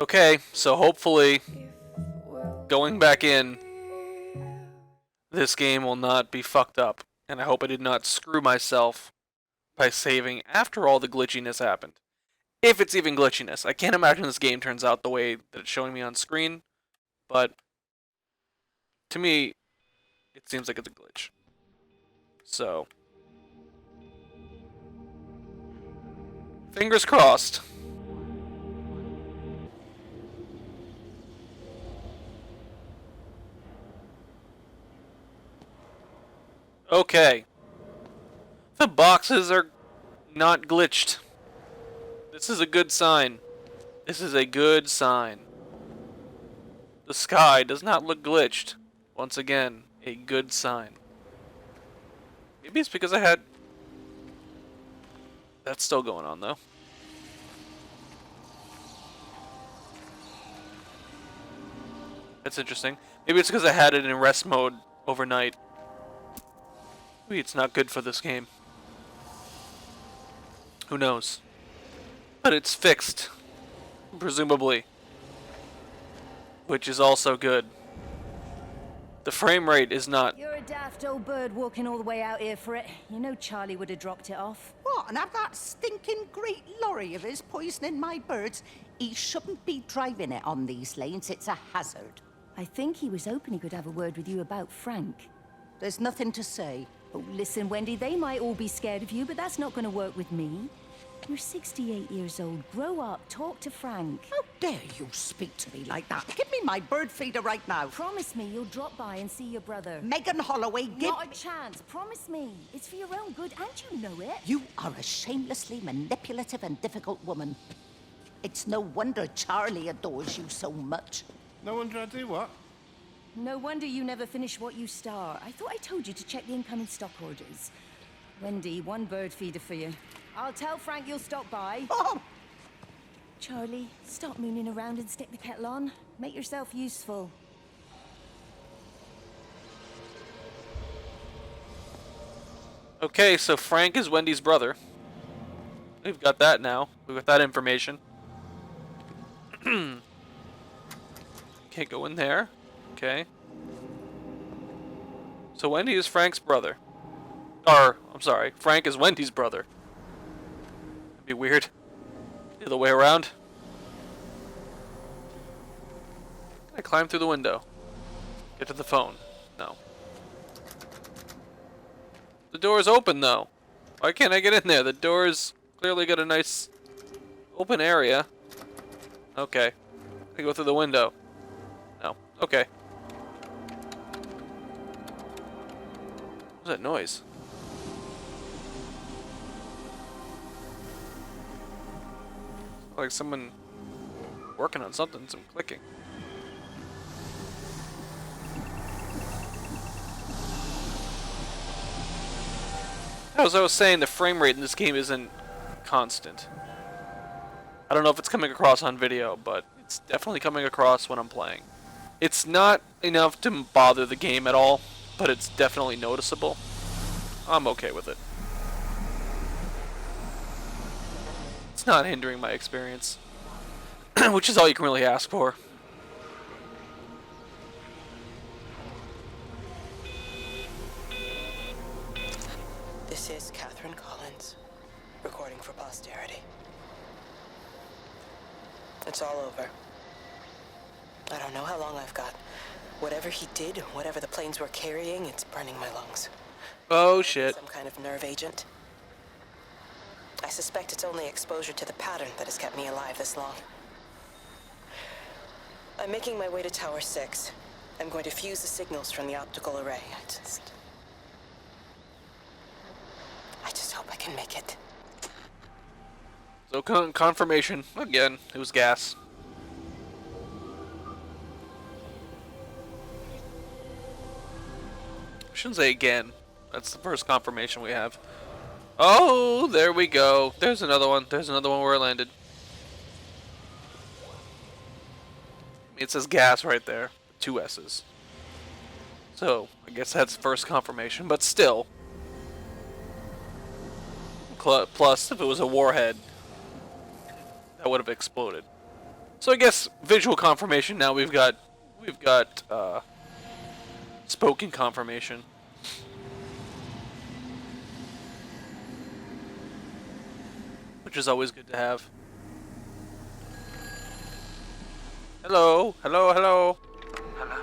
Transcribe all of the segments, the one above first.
Okay, so hopefully going back in, this game will not be fucked up. And I hope I did not screw myself by saving after all the glitchiness happened. If it's even glitchiness. I can't imagine this game turns out the way that it's showing me on screen, but to me, it seems like it's a glitch. So, fingers crossed. Okay. The boxes are not glitched. This is a good sign. This is a good sign. The sky does not look glitched. Once again, a good sign. Maybe it's because I had... That's still going on, though. That's interesting. Maybe it's because I had it in rest mode overnight. Maybe it's not good for this game. Who knows? But it's fixed. Presumably. Which is also good. The frame rate is not... You're a daft old bird walking all the way out here for it. You know Charlie would have dropped it off. What, and have that stinking great lorry of his poisoning my birds? He shouldn't be driving it on these lanes. It's a hazard. I think he was hoping he could have a word with you about Frank. There's nothing to say. Oh, listen, Wendy, they might all be scared of you, but that's not going to work with me. You're 68 years old. Grow up. Talk to Frank. How dare you speak to me like that? Give me my bird feeder right now. Promise me you'll drop by and see your brother. Megan Holloway, give Not a chance. Promise me. It's for your own good, and you know it. You are a shamelessly manipulative and difficult woman. It's no wonder Charlie adores you so much. No wonder I do what? No wonder you never finish what you start. I thought I told you to check the incoming stock orders. Wendy, one bird feeder for you. I'll tell Frank you'll stop by. Oh! Charlie, stop mooning around and stick the kettle on. Make yourself useful. Okay, so Frank is Wendy's brother. We've got that now. We've got that information. Okay, go in there. Okay. So Wendy is Frank's brother. Or, I'm sorry, Frank is Wendy's brother. That'd be weird. The other way around. I climb through the window. Get to the phone. No. The door is open, though. Why can't I get in there? The door's clearly got a nice open area. Okay. I go through the window. No. Okay. What's that noise? Like someone working on something, some clicking. As I was saying, the frame rate in this game isn't constant. I don't know if it's coming across on video, but it's definitely coming across when I'm playing. It's not enough to bother the game at all, but it's definitely noticeable. I'm okay with it. It's not hindering my experience, which is all you can really ask for. This is Catherine Collins, recording for posterity. It's all over. I don't know how long I've got. Whatever he did, whatever the planes were carrying, it's burning my lungs. Oh shit. Some kind of nerve agent. I suspect it's only exposure to the pattern that has kept me alive this long. I'm making my way to Tower 6. I'm going to fuse the signals from the optical array. I just hope I can make it. So confirmation, again, it was gas. I shouldn't say again. That's the first confirmation we have. Oh, there we go. There's another one. There's another one where I landed. It says gas right there. 2 S's. So, I guess that's first confirmation, but still. Plus, if it was a warhead, that would have exploded. So I guess visual confirmation. Now we've got spoken confirmation. Which is always good to have. Hello, hello, hello. Hello?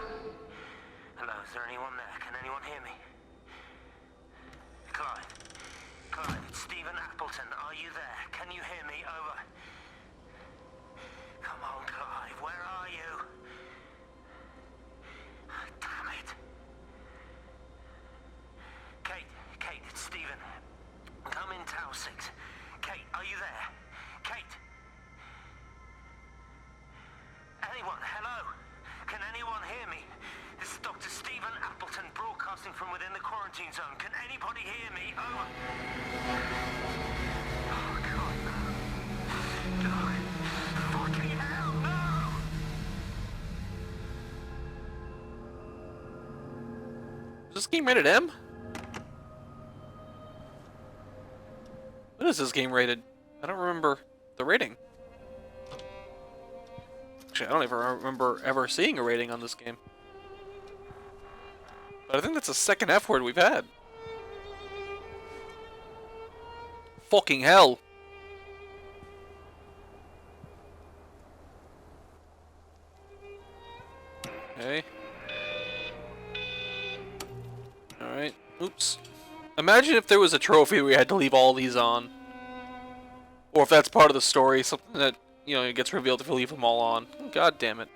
Hello, is there anyone there? Can anyone hear me? Clive? Clive, it's Stephen Appleton. Are you there? Can you hear me? Over. Come on, Clive, where are you? Damn it. Kate, it's Stephen. Come in Tower 6. Kate, are you there? Kate? Anyone? Hello? Can anyone hear me? This is Dr. Stephen Appleton broadcasting from within the quarantine zone. Can anybody hear me? Over. Oh, God, no. No. Fucking hell, no! Is this game rated M? What is this game rated? I don't remember the rating. Actually, I don't even remember ever seeing a rating on this game. But I think that's the second F word we've had. Fucking hell. Okay. Alright. Oops. Imagine if there was a trophy where we had to leave all these on. Or if that's part of the story, something that, you know, it gets revealed if you leave them all on. God damn it.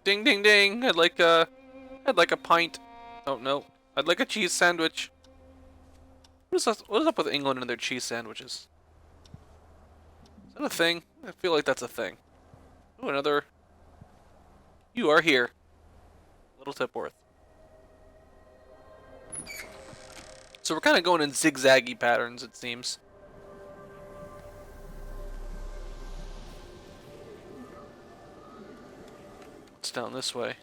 Ding ding ding. I'd like a pint. Oh no. I'd like a cheese sandwich. What is up with England and their cheese sandwiches? Is that a thing? I feel like that's a thing. Ooh, another. You are here. Little tip worth. So we're kind of going in zigzaggy patterns, it seems. It's down this way.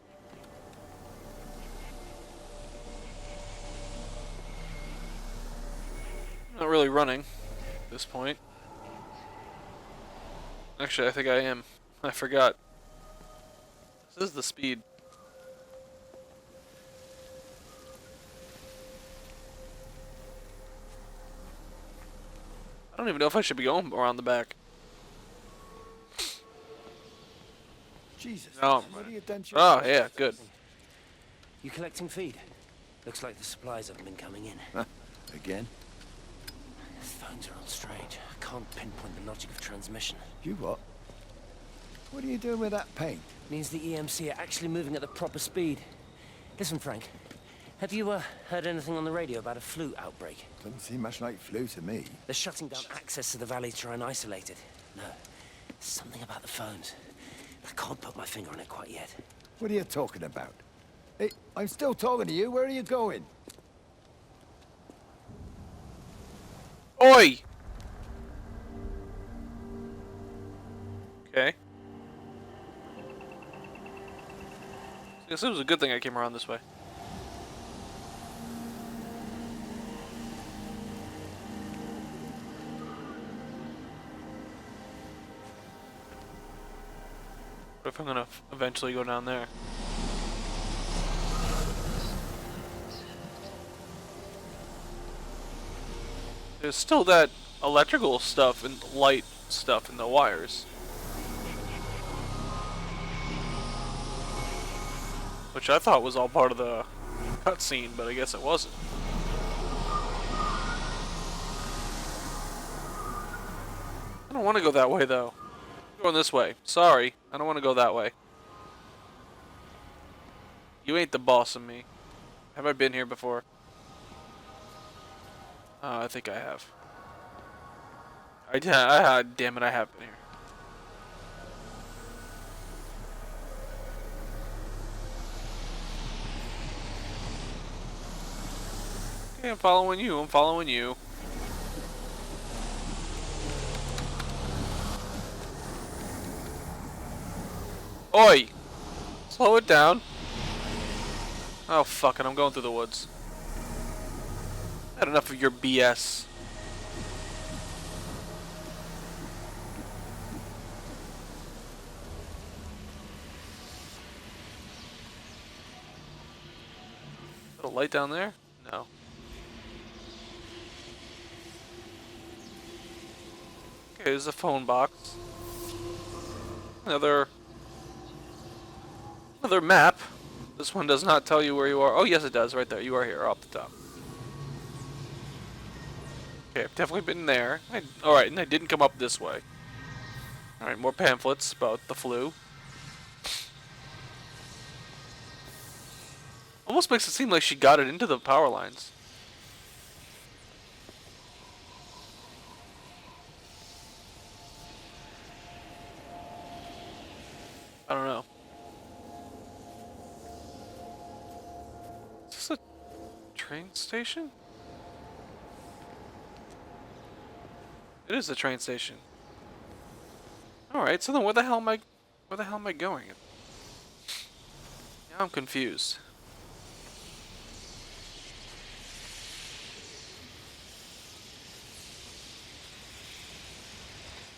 Not really running at this point. Actually, I think I am. I forgot. This is the speed. I don't even know if I should be going around the back. Jesus. Oh, What are you done to your oh face? yeah, good. You collecting feed? Looks like the supplies haven't been coming in. Huh? Again? The phones are all strange. I can't pinpoint the logic of transmission. You what? What are you doing with that paint? Means the EMC are actually moving at the proper speed. Listen, Frank. Have you heard anything on the radio about a flu outbreak? Doesn't seem much like flu to me. They're shutting down access to the valley to try and isolate it. No, something about the phones. I can't put my finger on it quite yet. What are you talking about? Hey, I'm still talking to you. Where are you going? Oi! Okay. I guess it was a good thing I came around this way. What if I'm gonna eventually go down there? There's still that electrical stuff and light stuff in the wires. Which I thought was all part of the cutscene, but I guess it wasn't. I don't want to go that way though. I'm going this way. Sorry, I don't want to go that way. You ain't the boss of me. Have I been here before? I think I have. Damn it, I have been here. Okay, I'm following you. I'm following you. Oi! Slow it down. Oh, fuck it. I'm going through the woods. Had enough of your BS. a light down there? No. Okay, there's a phone box. Another map. This one does not tell you where you are. Oh, yes, it does. Right there. You are here, off the top. Okay, I've definitely been there. Alright, and I didn't come up this way. Alright, more pamphlets about the flu. Almost makes it seem like she got it into the power lines. I don't know. Is this a train station? It is a train station. Alright, so then where the hell am I going? Now I'm confused.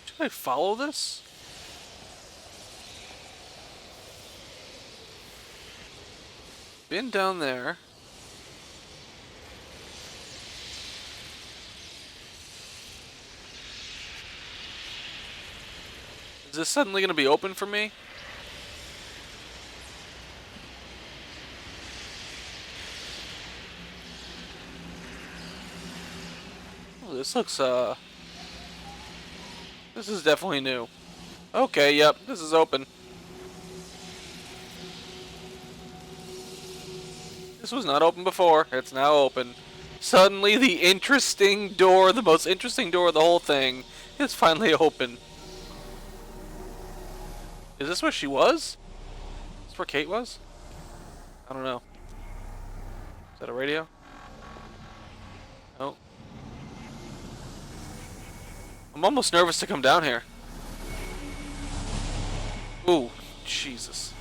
Should I follow this? Been down there. Is this suddenly going to be open for me? Oh, this looks, this is definitely new. Okay, yep, this is open. This was not open before. It's now open. Suddenly, the interesting door, the most interesting door of the whole thing, is finally open. Is this where she was? Is this where Kate was? I don't know. Is that a radio? No. I'm almost nervous to come down here. Ooh, Jesus.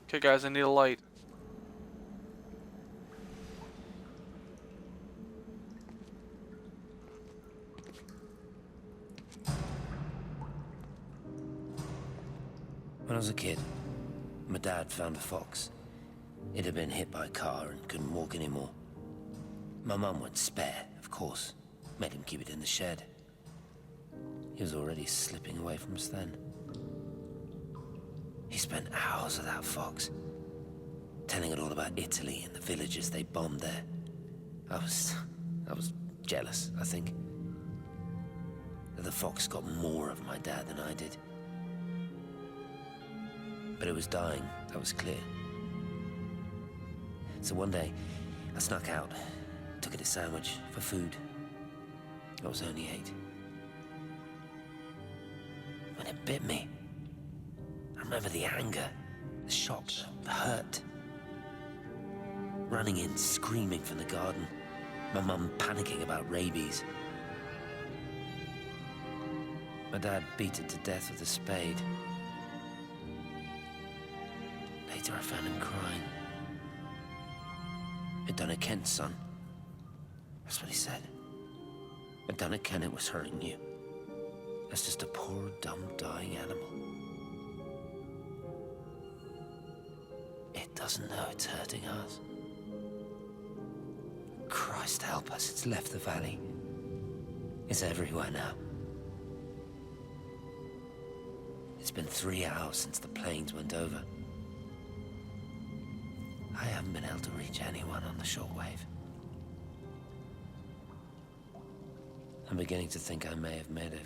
Okay, guys, I need a light. When I was a kid, my dad found a fox. It had been hit by a car and couldn't walk anymore. My mum went spare, of course. Made him keep it in the shed. He was already slipping away from us then. He spent hours with that fox, telling it all about Italy and the villages they bombed there. I was jealous, I think. That the fox got more of my dad than I did. But it was dying, that was clear. So one day, I snuck out, took it a sandwich for food. I was only 8. When it bit me, I remember the anger, the shock, the hurt. Running in, screaming from the garden, my mum panicking about rabies. My dad beat it to death with a spade. Later I found him crying. "I'd done it, Ken, son." That's what he said. "I'd done it, Ken, it was hurting you. That's just a poor, dumb, dying animal. It doesn't know it's hurting us. Christ help us, it's left the valley. It's everywhere now. It's been 3 hours since the planes went over. I haven't been able to reach anyone on the shortwave. I'm beginning to think I may have made a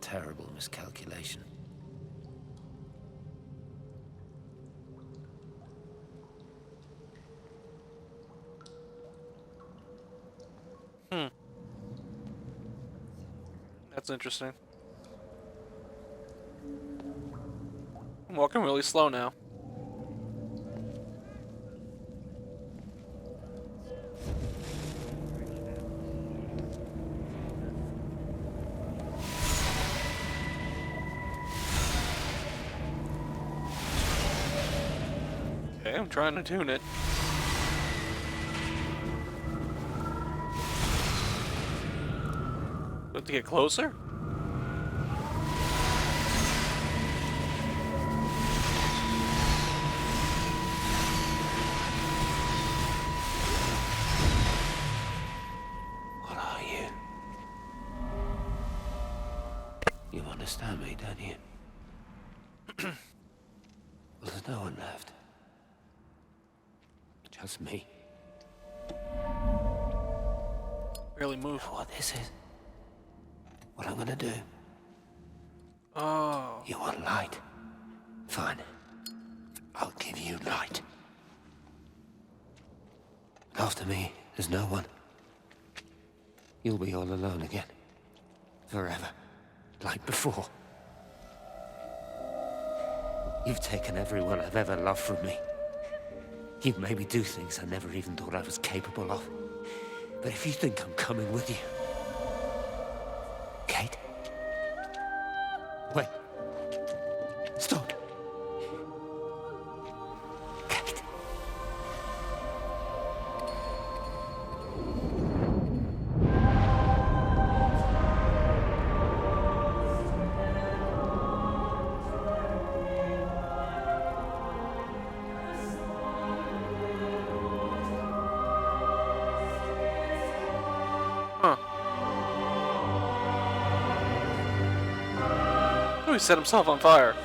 terrible miscalculation." That's interesting. I'm walking really slow now. Okay, I'm trying to tune it. Do I have to get closer? understand me, don't you? Well, there's no one left. Just me. Barely move. You know what this is? What I'm gonna do? Oh. You want light? Fine. I'll give you light. After me, there's no one. You'll be all alone again. Forever. Like before. You've taken everyone I've ever loved from me. You've made me do things I never even thought I was capable of. But if you think I'm coming with you... Kate? Wait. Stop. Kate. Huh. Oh, he set himself on fire.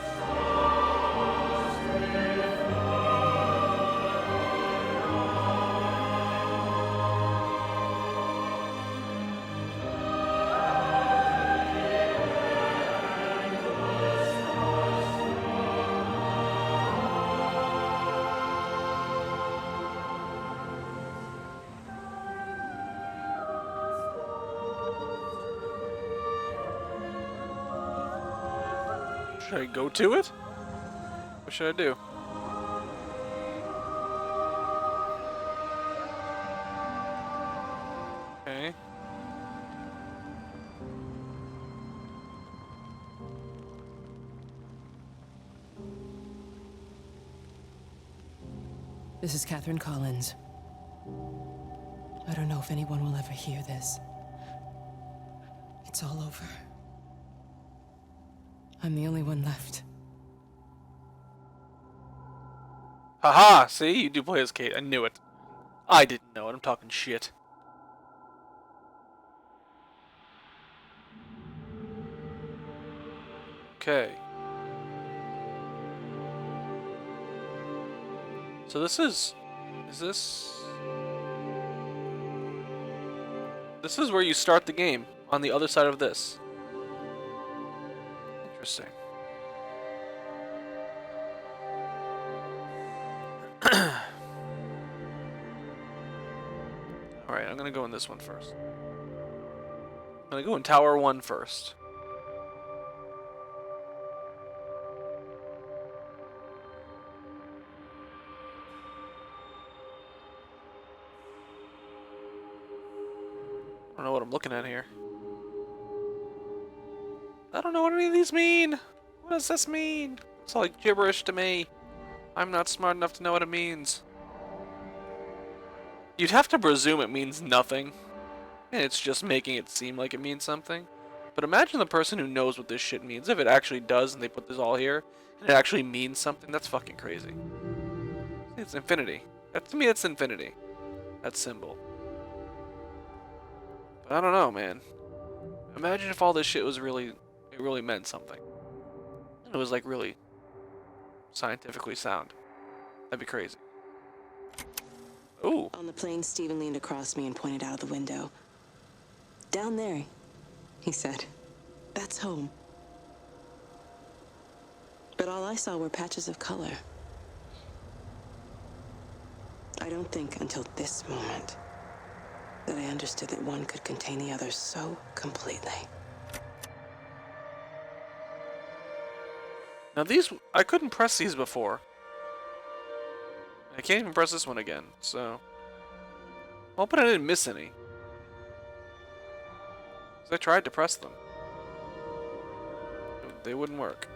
Should I go to it? What should I do? Okay. This is Catherine Collins. I don't know if anyone will ever hear this. It's all over. I'm the only one left. Haha! See? You do play as Kate. I knew it. I didn't know it. I'm talking shit. Okay. So this is... Is this... This is where you start the game. On the other side of this. Interesting. Alright, I'm gonna go in this one first. I'm gonna go in Tower 1 first. I don't know what I'm looking at here. I don't know what any of these mean. What does this mean? It's all like gibberish to me. I'm not smart enough to know what it means. You'd have to presume it means nothing. And it's just making it seem like it means something. But imagine the person who knows what this shit means. If it actually does and they put this all here, and it actually means something, that's fucking crazy. It's infinity. To me, it's infinity. That symbol. But I don't know, man. Imagine if all this shit was really... It really meant something. And it was like really... scientifically sound. That'd be crazy. Ooh. On the plane, Stephen leaned across me and pointed out of the window. Down there, he said. That's home. But all I saw were patches of color. I don't think until this moment that I understood that one could contain the other so completely. Now these, I couldn't press these before. I can't even press this one again, so... I'm hoping I didn't miss any. 'Cause I tried to press them. They wouldn't work.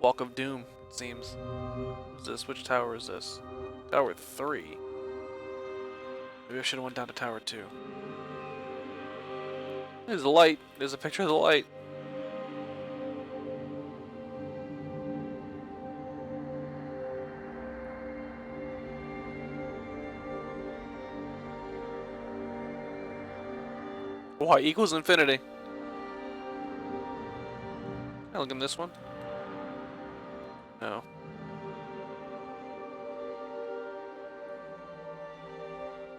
Walk of Doom. it seems. What's this? Which tower is this? Tower 3. Maybe I should have went down to Tower 2. There's the light. There's a picture of the light. Y equals infinity. Can I look in this one? No.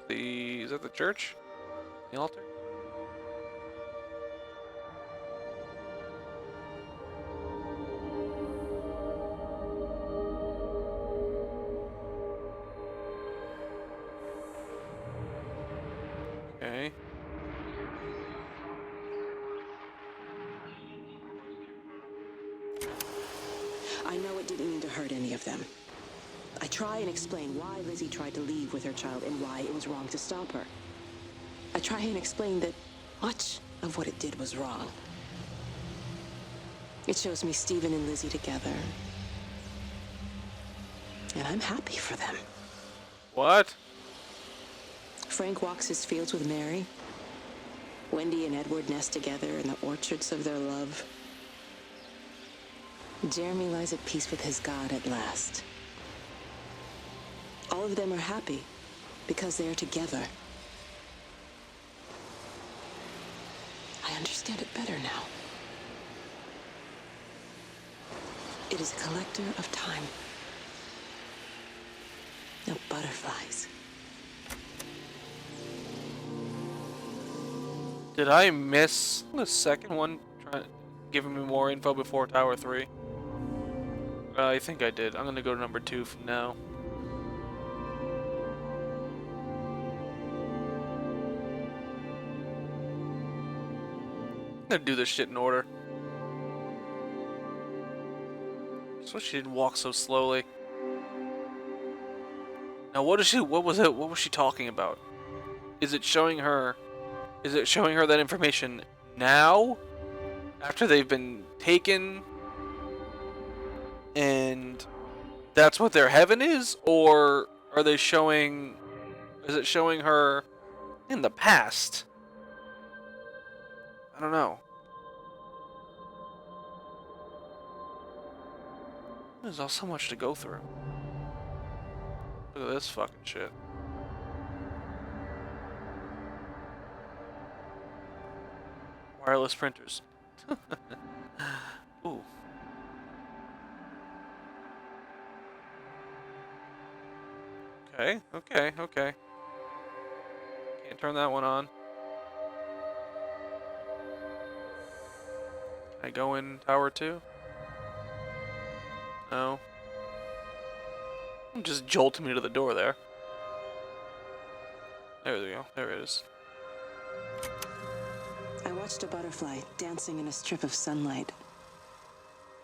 Is that the church? The altar? Okay. I know it didn't mean to hurt any of them. I try and explain why Lizzie tried to leave with her child and why it was wrong to stop her. I try and explain that much of what it did was wrong. It shows me Stephen and Lizzie together. And I'm happy for them. What? Frank walks his fields with Mary. Wendy and Edward nest together in the orchards of their love. Jeremy lies at peace with his God at last. All of them are happy because they are together. I understand it better now. It is a collector of time. No butterflies. Did I miss the second one giving me more info before Tower 3? I think I did. I'm gonna go to number 2 from now. I'm gonna do this shit in order. Just wish she didn't walk so slowly. Now what was she talking about? Is it showing her that information now? After they've been taken and that's what their heaven is? Or is it showing her in the past? I don't know. There's all so much to go through. Look at this fucking shit. Wireless printers. Ooh. Okay. Can't turn that one on. Can I go in Tower 2? No. Just jolted me to the door there. There we go. There it is. I watched a butterfly dancing in a strip of sunlight.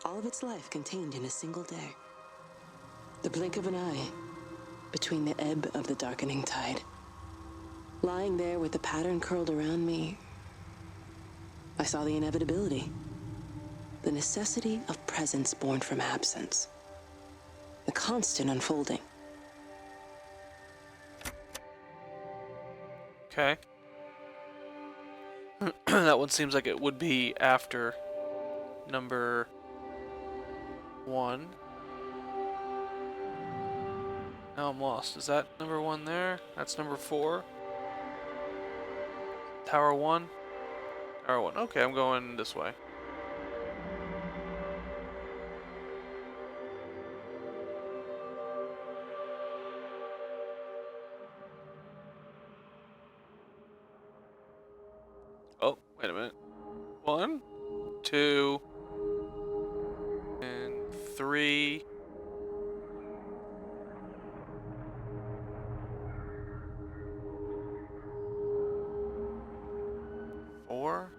All of its life contained in a single day. The blink of an eye between the ebb of the darkening tide. Lying there with the pattern curled around me, I saw the inevitability. The necessity of presence born from absence. The constant unfolding. Okay. That one seems like it would be after number 1. Now I'm lost. Is that number 1 there? That's number 4. Tower 1? Tower 1. Okay, I'm going this way. Oh, wait a minute. 1, 2, and 3. Four,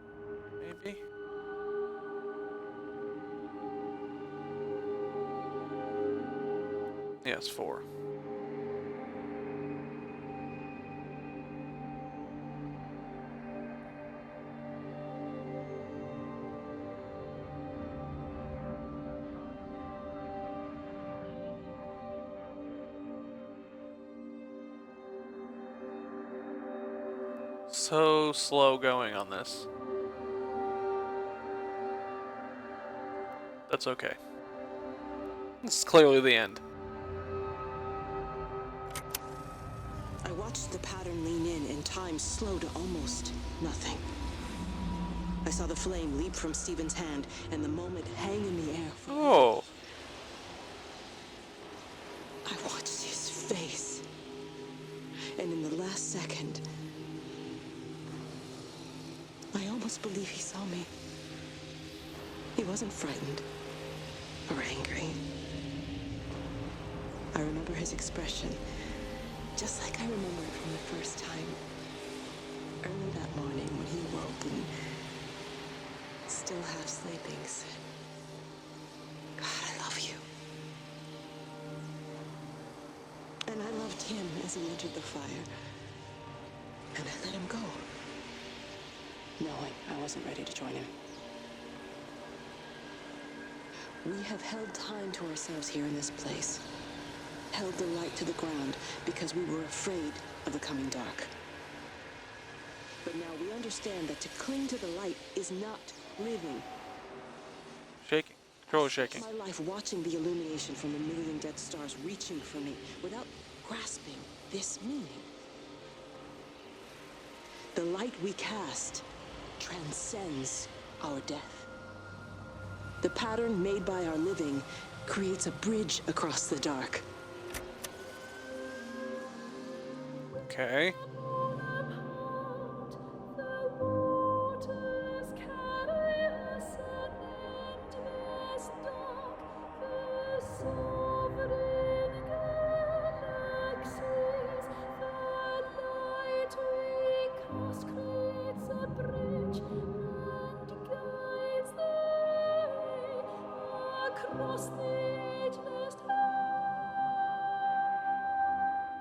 maybe? Yes, 4. So slow going on this. That's okay. This is clearly the end. I watched the pattern lean in and time slow to almost nothing. I saw the flame leap from Stephen's hand and the moment hang in the air. Oh. I watched his face. And in the last second, I almost believe he saw me. He wasn't frightened or angry. I remember his expression, just like I remember it from the first time. Early that morning when he woke and, still half sleeping, said, "God, I love you." And I loved him as he entered the fire. And I let him go, knowing I wasn't ready to join him. We have held time to ourselves here in this place. Held the light to the ground because we were afraid of the coming dark. But now we understand that to cling to the light is not living. Shaking. Control is shaking. My life watching the illumination from a million dead stars reaching for me without grasping this meaning. The light we cast transcends our death. The pattern made by our living creates a bridge across the dark. Okay.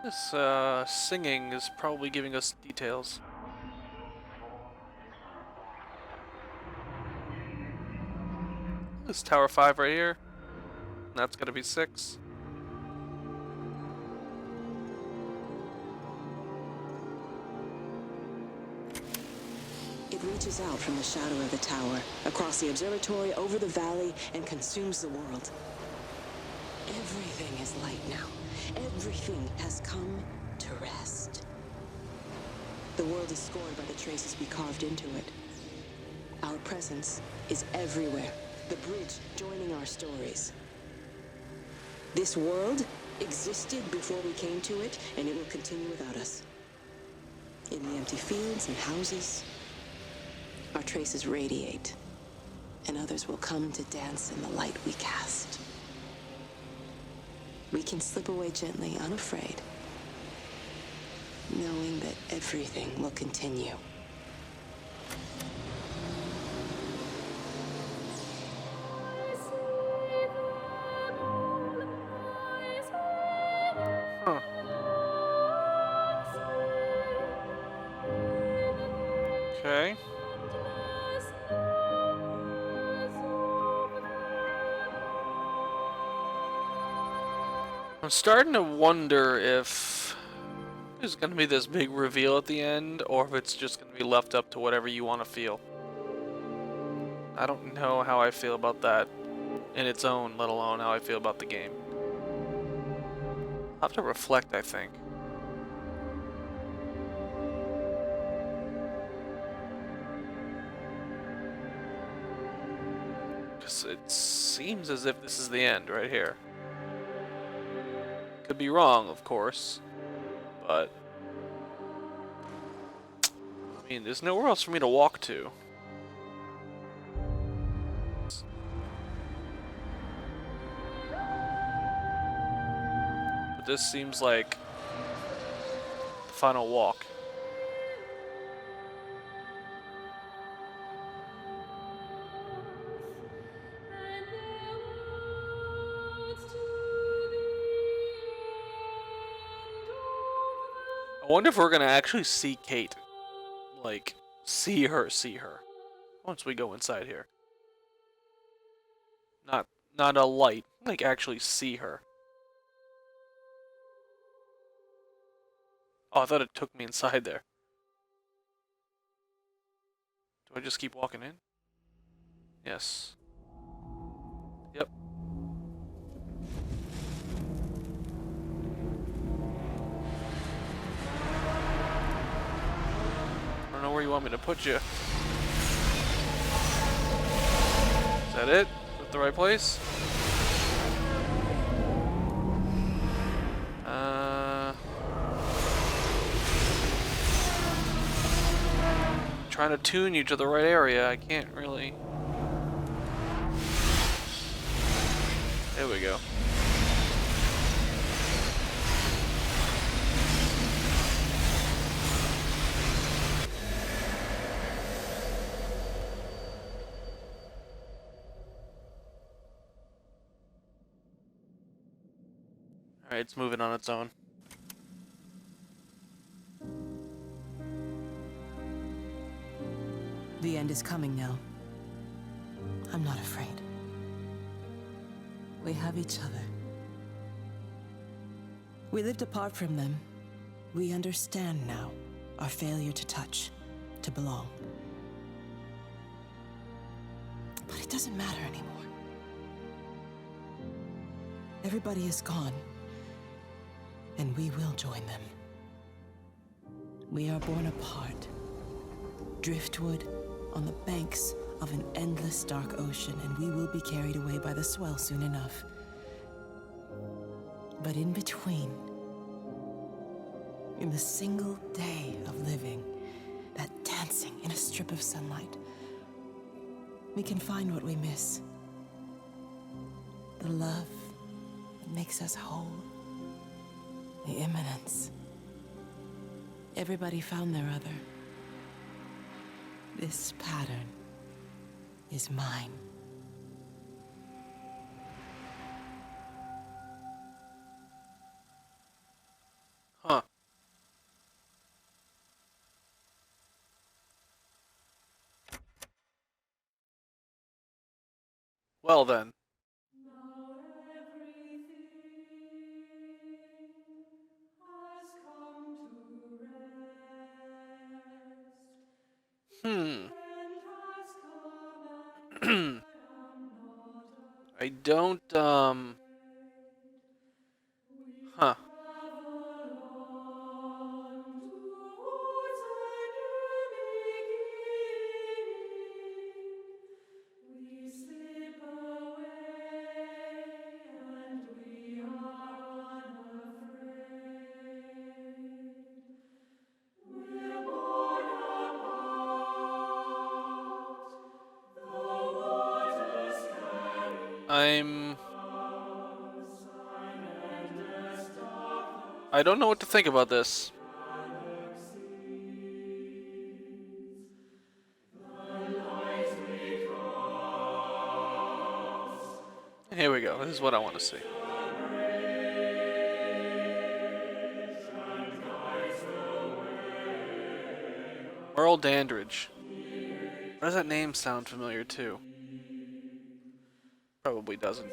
This singing is probably giving us details. This is Tower 5 right here. That's gonna be 6. It reaches out from the shadow of the tower, across the observatory, over the valley, and consumes the world. Everything is light now. Everything has come to rest. The world is scored by the traces we carved into it. Our presence is everywhere, the bridge joining our stories. This world existed before we came to it, and it will continue without us. In the empty fields and houses, our traces radiate, and others will come to dance in the light we cast. We can slip away gently, unafraid, knowing that everything will continue. Huh. Okay. I'm starting to wonder if there's going to be this big reveal at the end, or if it's just going to be left up to whatever you want to feel. I don't know how I feel about that in its own, let alone how I feel about the game. I'll have to reflect, I think. Because it seems as if this is the end right here. Could be wrong, of course, but I mean, there's nowhere else for me to walk to. But this seems like the final walk. I wonder if we're gonna actually see Kate. Like, see her. Once we go inside here. Not a light, like actually see her. Oh, I thought it took me inside there. Do I just keep walking in? Yes. Yep. I don't know where you want me to put you. Is that it? Is that the right place? Trying to tune you to the right area. I can't really. There we go. Alright, it's moving on its own. The end is coming now. I'm not afraid. We have each other. We lived apart from them. We understand now our failure to touch, to belong. But it doesn't matter anymore. Everybody is gone, and we will join them. We are born apart, driftwood on the banks of an endless dark ocean, and we will be carried away by the swell soon enough. But in between, in the single day of living, that dancing in a strip of sunlight, we can find what we miss. The love that makes us whole. The imminence. Everybody found their other. This pattern is mine. Huh. Well then. Hmm. I don't, Huh. I don't know what to think about this. Here we go. This is what I want to see. Merle Dandridge. Why does that name sound familiar too? Probably doesn't.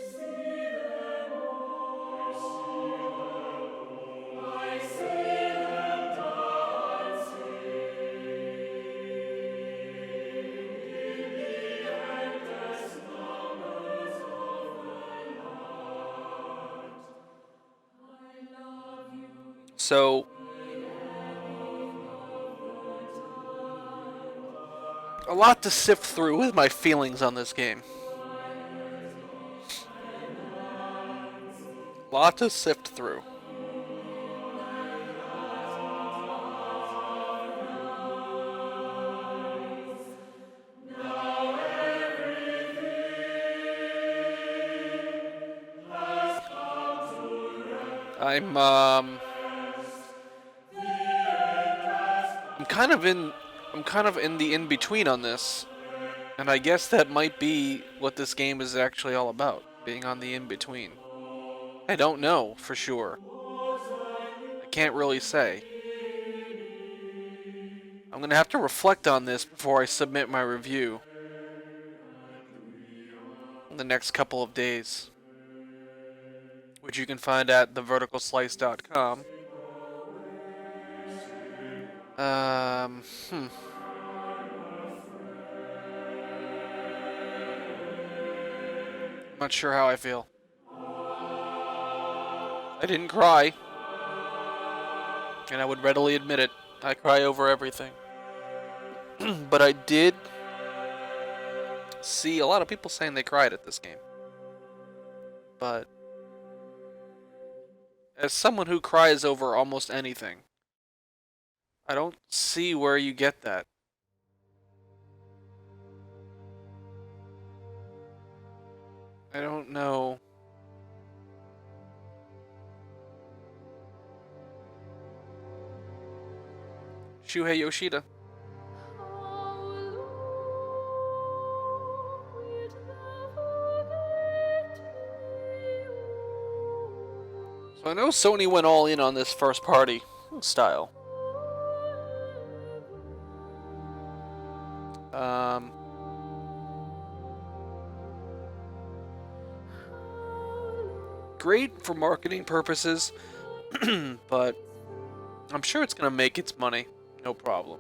So, a lot to sift through with my feelings on this game. A lot to sift through. I'm kind of in the in-between on this. And I guess that might be what this game is actually all about, being on the in-between. I don't know for sure. I can't really say. I'm gonna have to reflect on this before I submit my review in the next couple of days, which you can find at theverticalslice.com. Um, hmm. Not sure how I feel. I didn't cry. And I would readily admit it. I cry over everything. But I did see a lot of people saying they cried at this game. But as someone who cries over almost anything, I don't see where you get that. I don't know. Shuhei Yoshida. So I know Sony went all in on this first party style. Great for marketing purposes, but I'm sure it's gonna make its money, no problem.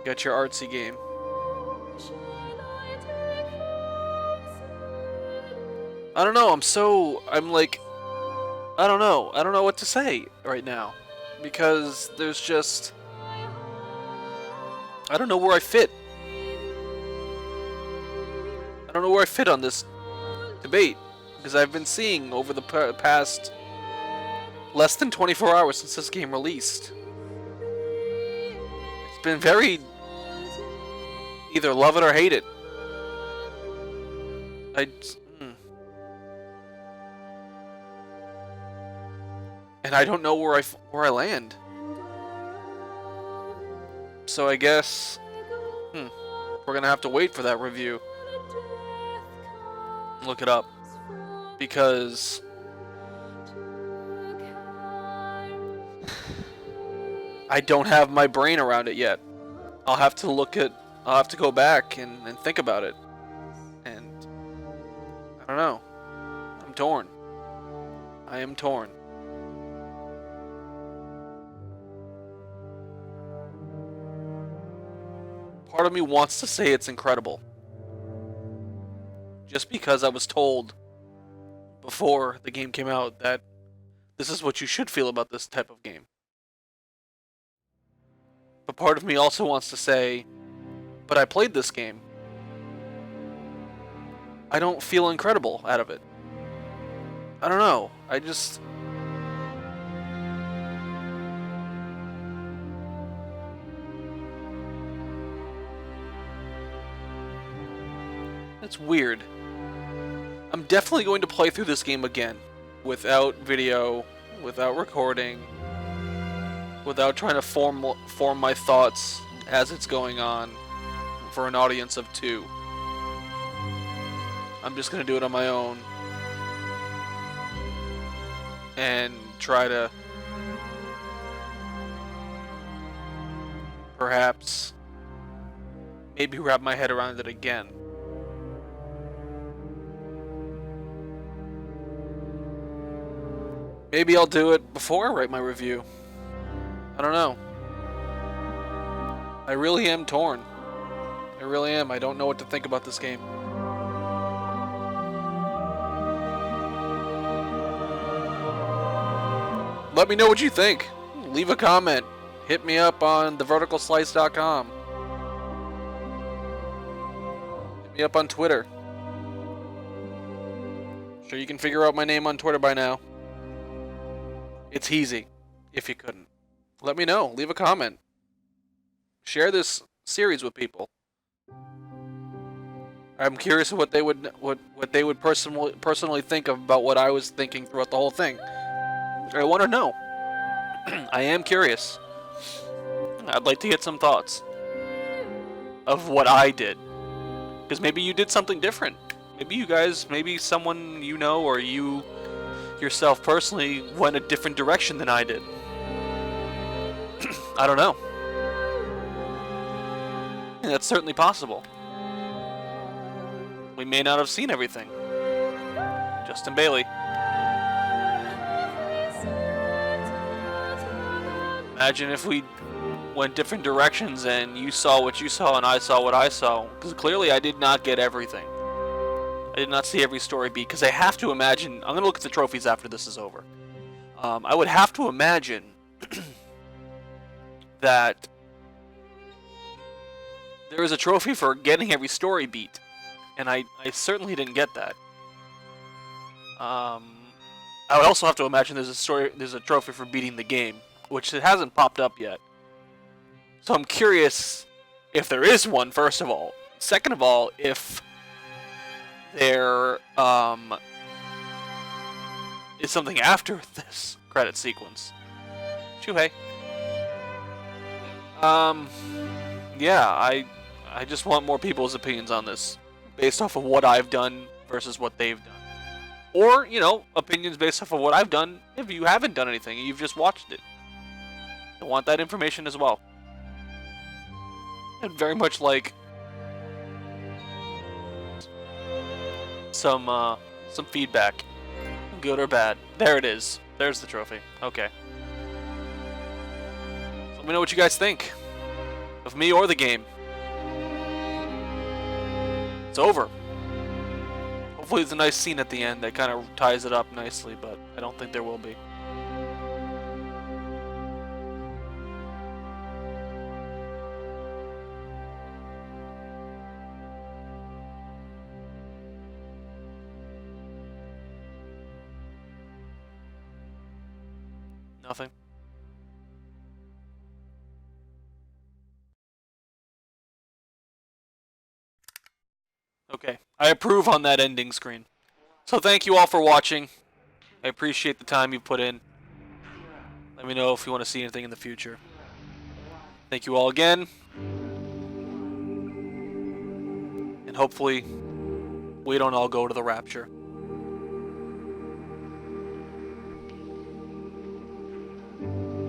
Got your artsy game. I don't know, I don't know what to say right now. Because there's just, I don't know where I fit. I don't know where I fit on this debate. Because I've been seeing over the past less than 24 hours since this game released. It's been very either love it or hate it. And I don't know where I land. So I guess we're gonna have to wait for that review. Look it up. Because I don't have my brain around it yet. I'll have to go back and think about it. And I don't know. I'm torn. I am torn. Part of me wants to say it's incredible. Just because I was told before the game came out that this is what you should feel about this type of game. But part of me also wants to say, but I played this game. I don't feel incredible out of it. I don't know. I just... It's weird. I'm definitely going to play through this game again. Without video, without recording, without trying to form my thoughts as it's going on for an audience of 2. I'm just going to do it on my own. And try to perhaps maybe wrap my head around it again. Maybe I'll do it before I write my review. I don't know. I really am torn. I really am. I don't know what to think about this game. Let me know what you think. Leave a comment. Hit me up on theverticalslice.com. Hit me up on Twitter. Sure you can figure out my name on Twitter by now. It's Heazie, if you couldn't. Let me know. Leave a comment. Share this series with people. I'm curious what they would personally think about what I was thinking throughout the whole thing. I want to know. I am curious. I'd like to get some thoughts of what I did. Because maybe you did something different. Maybe someone you know or you yourself personally went a different direction than I did. I don't know. And that's certainly possible. We may not have seen everything. Justin Bailey. Imagine if we went different directions, and you saw what you saw and I saw what I saw. Because clearly I did not get everything. I did not see every story beat, because I have to imagine... I'm going to look at the trophies after this is over. I would have to imagine that there is a trophy for getting every story beat, and I certainly didn't get that. I would also have to imagine there's a trophy for beating the game, which it hasn't popped up yet. So I'm curious if there is one, first of all. Second of all, if there is something after this credit sequence. Shuhei. Yeah, I just want more people's opinions on this, based off of what I've done versus what they've done. Or, you know, opinions based off of what I've done if you haven't done anything and you've just watched it. I want that information as well. I'd very much like some feedback, good or bad. There it is. There's the trophy. Okay. Let me know what you guys think of me or the game. It's over. Hopefully there's a nice scene at the end that kind of ties it up nicely, but I don't think there will be. Nothing. Okay, I approve on that ending screen. So thank you all for watching. I appreciate the time you put in. Let me know if you want to see anything in the future. Thank you all again. And hopefully we don't all go to the Rapture.